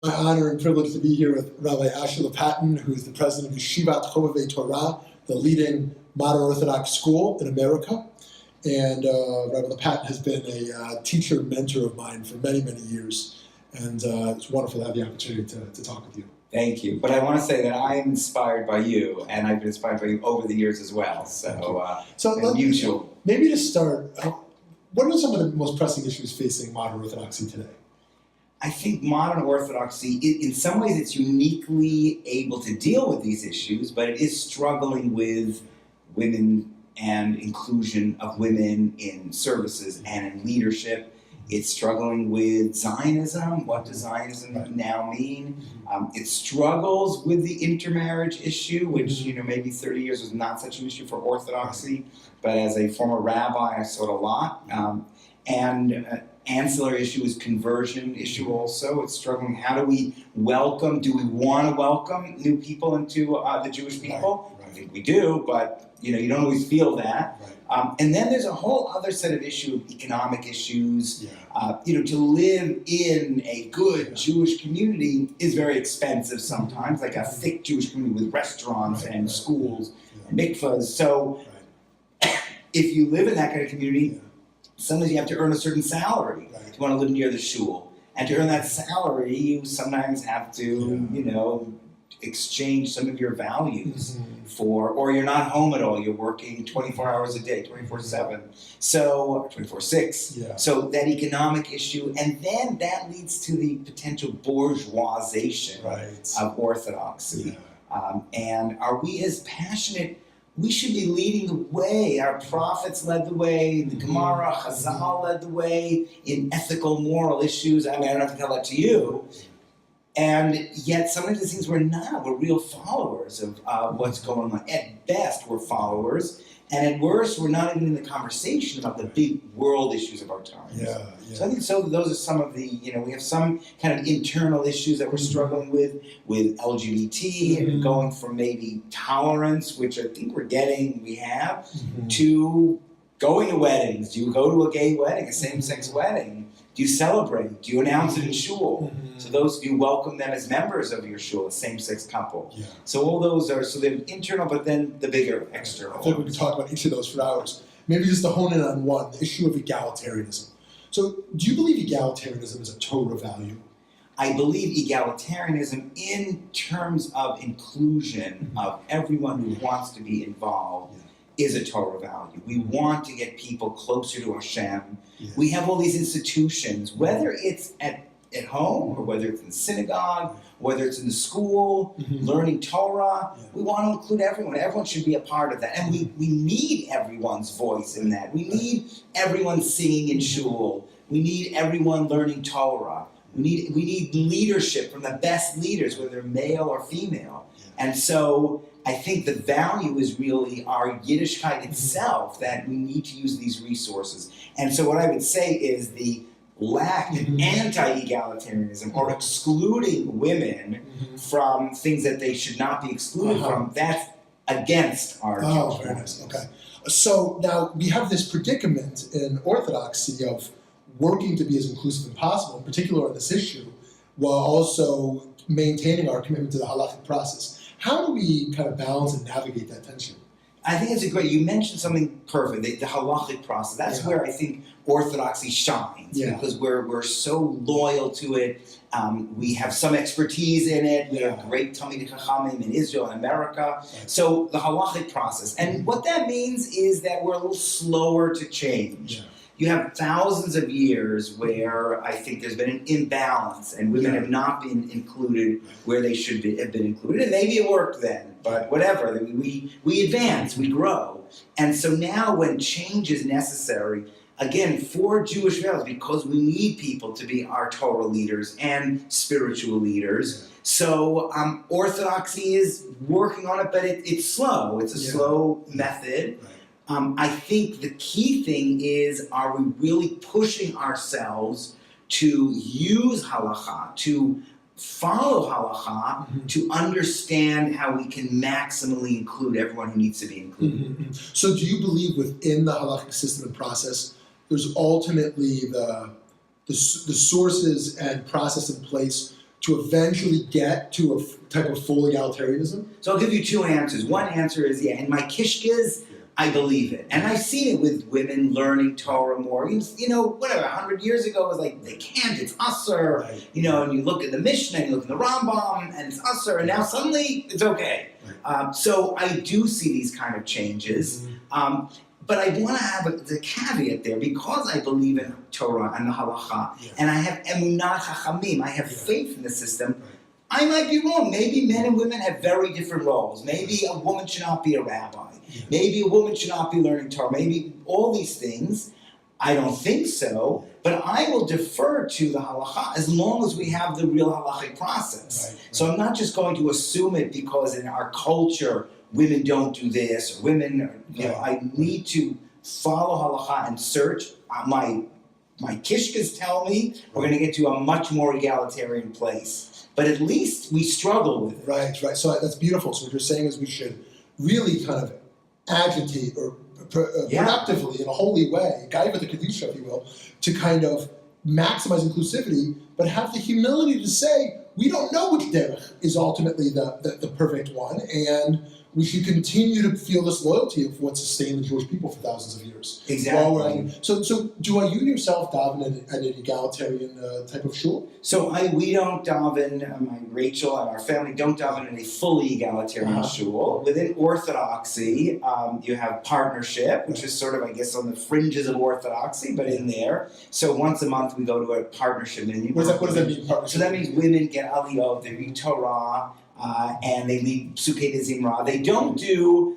My honor and privilege to be here with Rabbi Lopatin, who is the president of Yeshivat Chovevei Torah, the leading modern Orthodox school in America. And Rabbi Lopatin has been a teacher and mentor of mine for many, many years. And it's wonderful to have the opportunity to talk with you. Thank you. But I want to say that I am inspired by you, and I've been inspired by you over the years as well. So mutual. Maybe to start, what are some of the most pressing issues facing modern Orthodoxy today? I think modern Orthodoxy, in some ways, it's uniquely able to deal with these issues, but it is struggling with women and inclusion of women in services and in leadership. It's struggling with Zionism. What does Zionism now mean? It struggles with the intermarriage issue, which maybe 30 years was not such an issue for Orthodoxy, but as a former rabbi, I saw it a lot. Ancillary issue is conversion issue also. It's struggling. How do we welcome? Do we want to welcome new people into the Jewish people? Right. I think we do, but you don't always feel that. Right. And then there's a whole other set of economic issues. To live in a good Jewish community is very expensive sometimes, like a thick Jewish community with restaurants and schools and mikvahs. So if you live in that kind of community, sometimes you have to earn a certain salary to want to live near the shul. And to earn that salary, you sometimes have to, exchange some of your values or you're not home at all. You're working 24 hours a day, 24/7, so 24/6. So that economic issue, and then that leads to the potential bourgeoisization of Orthodoxy. And are we as passionate? We should be leading the way. Our prophets led the way. The Gemara, Chazal led the way in ethical, moral issues. I mean, I don't have to tell that to you. And yet, sometimes it seems we're not. We're real followers of what's going on. At best, we're followers. And at worst, we're not even in the conversation about the big world issues of our time. So I think those are some of the, we have some kind of internal issues that we're struggling with LGBT and going from maybe tolerance, which I think we have, to going to weddings. Do you go to a gay wedding, a same-sex wedding? Do you celebrate? Do you announce it in shul? So do you welcome them as members of your shul, a same-sex couple? So all those are, so they're internal, but then the bigger external. I think we could talk about each of those for hours. Maybe just to hone in on one, the issue of egalitarianism. So do you believe egalitarianism is a Torah value? I believe egalitarianism in terms of inclusion of everyone who wants to be involved is a Torah value. We want to get people closer to Hashem. We have all these institutions, whether it's at home or whether it's in synagogue, whether it's in the school, learning Torah. We want to include everyone. Everyone should be a part of that. And we need everyone's voice in that. We need everyone singing in shul. We need everyone learning Torah. We need leadership from the best leaders, whether male or female. And so I think the value is really our Yiddishkeit itself, that we need to use these resources. And so what I would say is the lack of anti-egalitarianism or excluding women from things that they should not be excluded from, that's against our Jewish very nice. Okay. So now we have this predicament in Orthodoxy of working to be as inclusive as possible, in particular on this issue, while also maintaining our commitment to the halakhic process. How do we kind of balance and navigate that tension? I think you mentioned something perfect, the halakhic process. That's where I think Orthodoxy shines, because we're so loyal to it. We have some expertise in it. We have great Talmidei Chachamim in Israel and America. So the halakhic process. And what that means is that we're a little slower to change. You have thousands of years where I think there's been an imbalance and women have not been included where they should have been included. And maybe it worked then, but whatever. We advance, we grow. And so now when change is necessary, again, for Jewish values, because we need people to be our Torah leaders and spiritual leaders. So Orthodoxy is working on it, but it's slow. It's a slow method. I think the key thing is, are we really pushing ourselves to use halakha, to follow halakha, to understand how we can maximally include everyone who needs to be included? So do you believe within the halakhic system and process, there's ultimately the sources and process in place to eventually get to a type of full egalitarianism? So I'll give you two answers. One answer is, in my kishkas, I believe it. And I've seen it with women learning Torah more. Whatever, 100 years ago, it was like, they can't, it's usher. Right. And you look at the Mishnah, and you look at the Rambam, and it's usher, and now suddenly it's okay. Right. So I do see these kind of changes. Mm-hmm. But I want to have the caveat there, because I believe in Torah and the halacha, and I have emunah chachamim, I have faith in the system. Right. I might be wrong. Maybe men and women have very different roles. Maybe a woman should not be a rabbi. Yeah. Maybe a woman should not be learning Torah. Maybe all these things. I don't think so, but I will defer to the halacha as long as we have the real halachic process. Right. So I'm not just going to assume it because in our culture women don't do this, or women, I need to follow halacha and search. My kishkas tell me we're going to get to a much more egalitarian place. But at least we struggle with it. Right. So that's beautiful. So what you're saying is we should really kind of agitate or productively in a holy way, guide with the Kedusha, if you will, to kind of maximize inclusivity, but have the humility to say, we don't know which derech is ultimately the perfect one, and we should continue to feel this loyalty of what sustained the Jewish people for thousands of years. Exactly. So do you yourself daven at an egalitarian type of shul? So we don't daven, my Rachel and our family don't daven in a fully egalitarian shul. Within Orthodoxy, you have partnership, which is sort of, I guess, on the fringes of Orthodoxy, but in there. So once a month we go to a partnership meeting. What does that mean, partnership? So that means women get aliyot, they read Torah, and they lead Psukei de Zimra. They don't do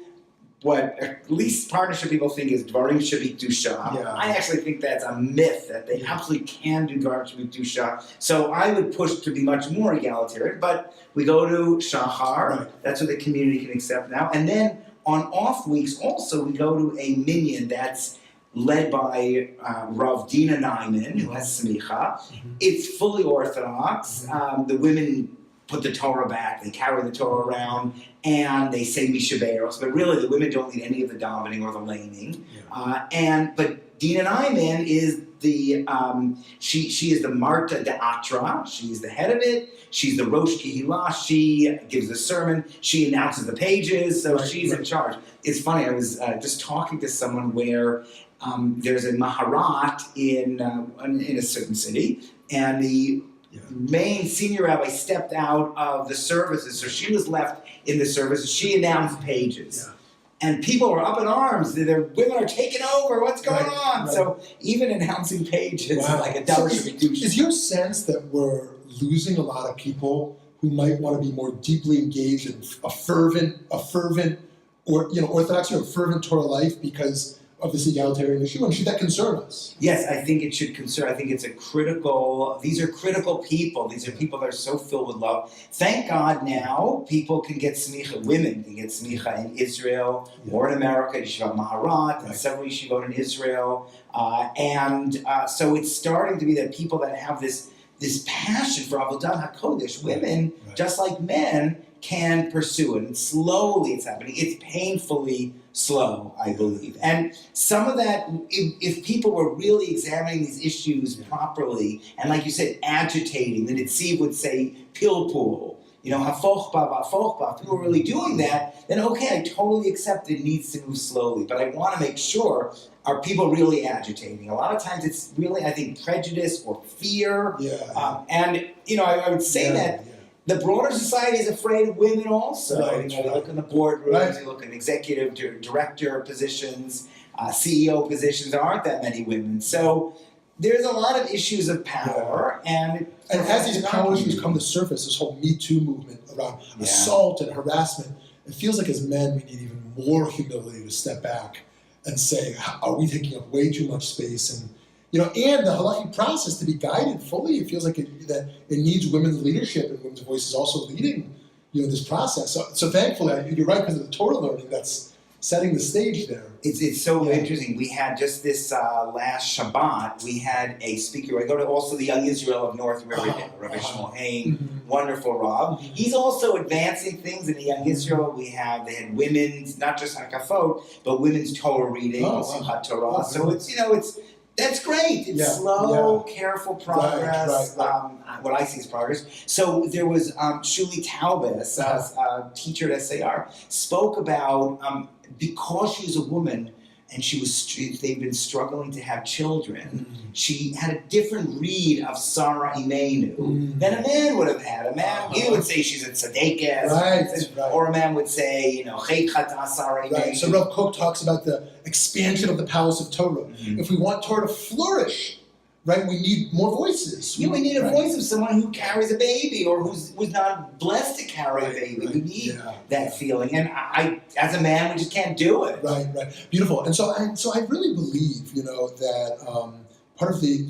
what at least partnership people think is Dvarim Shebikdusha. Yeah. I actually think that's a myth, that they absolutely can do Dvarim Shebikdusha. So I would push to be much more egalitarian, but we go to Shachar. Right. That's what the community can accept now. And then on off weeks also we go to a minyan that's led by Rav Dina Naiman, who has smicha. Mm-hmm. It's fully Orthodox. The women put the Torah back, they carry the Torah around, and they say Mishaberos, but really the women don't lead any of the davening or the laning. Yeah. But Dina Naiman is the, she is the Marta de Atra, she's the head of it, she's the Rosh Kehillah, she gives the sermon, she announces the pages, so she's in charge. It's funny, I was just talking to someone where there's a Maharat in a certain city, and the main senior rabbi stepped out of the services, so she was left in the services. She announced pages. And people were up in arms. Their women are taking over. What's going on? Right. So even announcing pages like a double is your sense that we're losing a lot of people who might want to be more deeply engaged in a fervent or Orthodoxy or fervent Torah life because of this egalitarian issue, and should that concern us? Yes, I think it should concern. I think it's these are critical people. These are people that are so filled with love. Thank God now people can get smicha, women can get smicha in Israel or in America, Yeshivat Maharat, and several yeshivot in Israel. So it's starting to be that people that have this passion for Avodat HaKodesh, women, just like men, can pursue it. And slowly it's happening. It's painfully slow, I believe. And some of that, if people were really examining these issues properly, and like you said, agitating, the Nitziv would say, pilpul, hafochba, if people were really doing that, then okay, I totally accept it needs to move slowly. But I want to make sure, are people really agitating? A lot of times it's really, I think, prejudice or fear. I would say that the broader society is afraid of women also. Right. You look in the boardrooms, you look in executive director positions, CEO positions, there aren't that many women. So there's a lot of issues of power. And as these power issues come to surface, this whole Me Too movement around assault and harassment, it feels like as men we need even more humility to step back and say, are we taking up way too much space? And and the halachic process to be guided fully. It feels like that it needs women's leadership and women's voices also leading, this process. So thankfully, you're right, because of the Torah learning that's setting the stage there. It's so interesting. We had just this last Shabbat, we had a speaker. I go to also the Young Israel of North Riverdale, Rabbi Shmuly, wonderful Rob. He's also advancing things in the Young Israel. They had women's, not just Hakafot, but women's Torah reading, Simchat Torah. So it's That's great. It's slow, careful progress. What I see is progress. So there was Shmuly Taubes, a teacher at SAR, spoke about because she's a woman and they've been struggling to have children. She had a different read of Sarah Imenu than a man would have had. A man, he would say she's a tzaddikas, or a man would say, Chet Chata Sarah Imenu. Right. So Rav Kook talks about the expansion of the palace of Torah. If we want Torah to flourish, right, we need more voices. We need a voice of someone who carries a baby or who's not blessed to carry a baby. We need that feeling. And I, as a man, we just can't do it. Right. Beautiful. And so I really believe, that part of the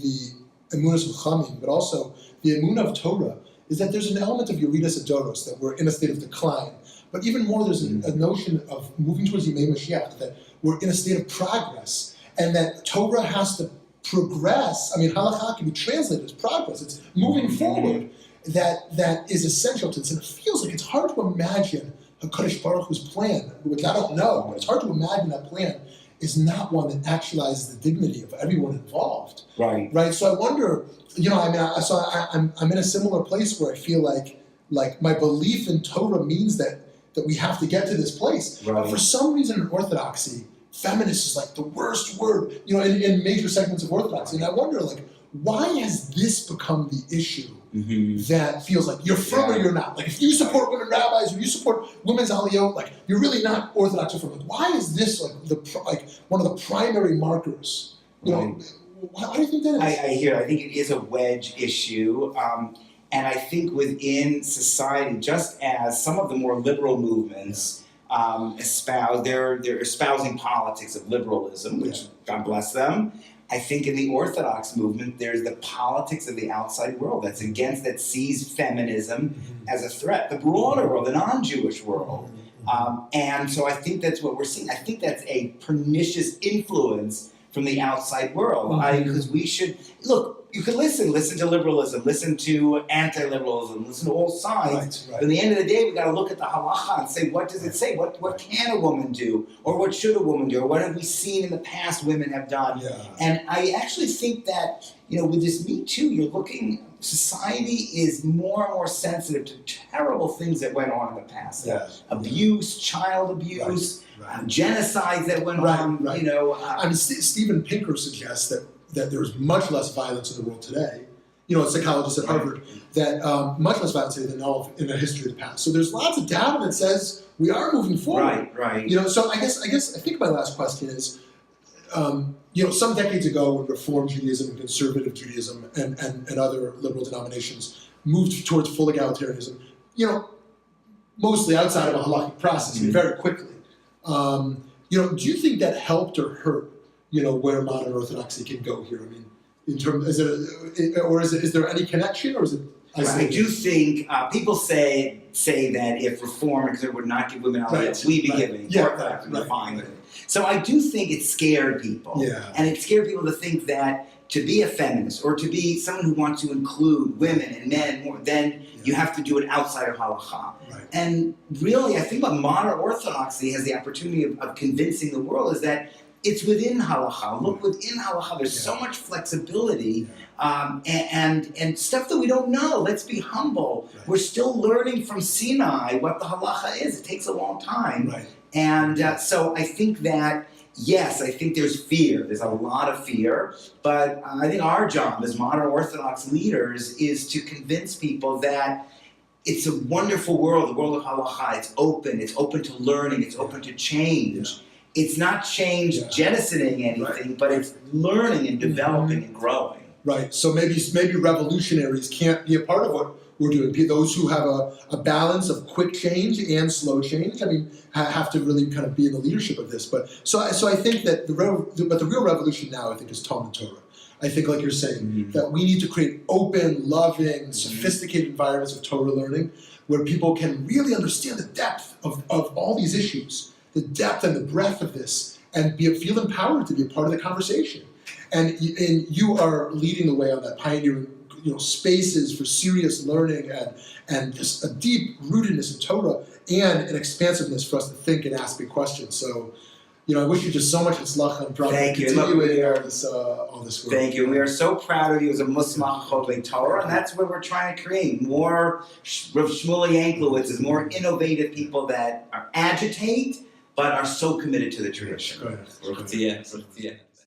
emunas of Chamim, but also the emunah of Torah, is that there's an element of Yeridas Adoros, that we're in a state of decline. But even more, there's a notion of moving towards Yemei Mashiach, that we're in a state of progress, and that Torah has to progress. I mean, halakha can be translated as progress. It's moving forward. That is essential to this. And it feels like it's hard to imagine HaKadosh Baruch Hu's plan, which I don't know, but it's hard to imagine that plan is not one that actualizes the dignity of everyone involved. Right. So I wonder, I'm in a similar place where I feel like my belief in Torah means that we have to get to this place. But for some reason in Orthodoxy, feminist is like the worst word, in major segments of Orthodoxy. And I wonder, why has this become the issue that feels like you're firm or you're not? Like, if you support women rabbis or you support women's aliyot, you're really not Orthodox or firm. Why is this one of the primary markers? Why do you think that is? I think it is a wedge issue. And I think within society, just as some of the more liberal movements they're espousing politics of liberalism, which God bless them. I think in the Orthodox movement, there's the politics of the outside world that sees feminism as a threat. The broader world, the non-Jewish world. And so I think that's what we're seeing. I think that's a pernicious influence from the outside world. Because we should, look, you can listen to liberalism, listen to anti-liberalism, listen to all sides. But at the end of the day, we've got to look at the halacha and say, what does it say? What can a woman do? Or what should a woman do? Or what have we seen in the past women have done? And I actually think that, with this Me Too, society is more and more sensitive to terrible things that went on in the past. Abuse, child abuse, genocides that went on. Steven Pinker suggests that there's much less violence in the world today, a psychologist at Harvard, that much less violence today than all in the history of the past. So there's lots of data that says we are moving forward. So I think my last question is, some decades ago when Reform Judaism and Conservative Judaism and other liberal denominations moved towards full egalitarianism, mostly outside of a halakhic process, very quickly. Do you think that helped or hurt where modern Orthodoxy can go here? I mean, in terms, is there any connection, or is it isolated? I do think people say that if Reform and Conservative would not give women aliyah, we'd be giving. Orthodox would be fine with it. So I do think it scared people, and it scared people to think that to be a feminist or to be someone who wants to include women and men more, then you have to do it outside of halakha. And really, I think what modern Orthodoxy has the opportunity of convincing the world is that it's within halakha. Look, within halakha, there's so much flexibility and stuff that we don't know. Let's be humble. We're still learning from Sinai what the halakha is. It takes a long time. And so I think that, yes, I think there's fear. There's a lot of fear. But I think our job as modern Orthodox leaders is to convince people that it's a wonderful world, the world of halakha. It's open to learning, it's open to change. It's not change jettisoning anything, but it's learning and developing and growing. So maybe revolutionaries can't be a part of what we're doing. Those who have a balance of quick change and slow change, have to really kind of be in the leadership of this. But so I think that the real revolution now, I think, is Talmud Torah. I think, like you're saying, that we need to create open, loving, sophisticated environments of Torah learning where people can really understand the depth of all these issues, the depth and the breadth of this, and feel empowered to be a part of the conversation. And you are leading the way on that, pioneering spaces for serious learning and just a deep rootedness in Torah and an expansiveness for us to think and ask big questions. So, I wish you just so much tzlacha and brother. Thank you. Continuing all this work. Thank you. We are so proud of you as a Musmach Chovei Torah, and that's what we're trying to create. More Rav Shmuly Yanklowitz is more innovative people that are agitate, but are so committed to the tradition. Good.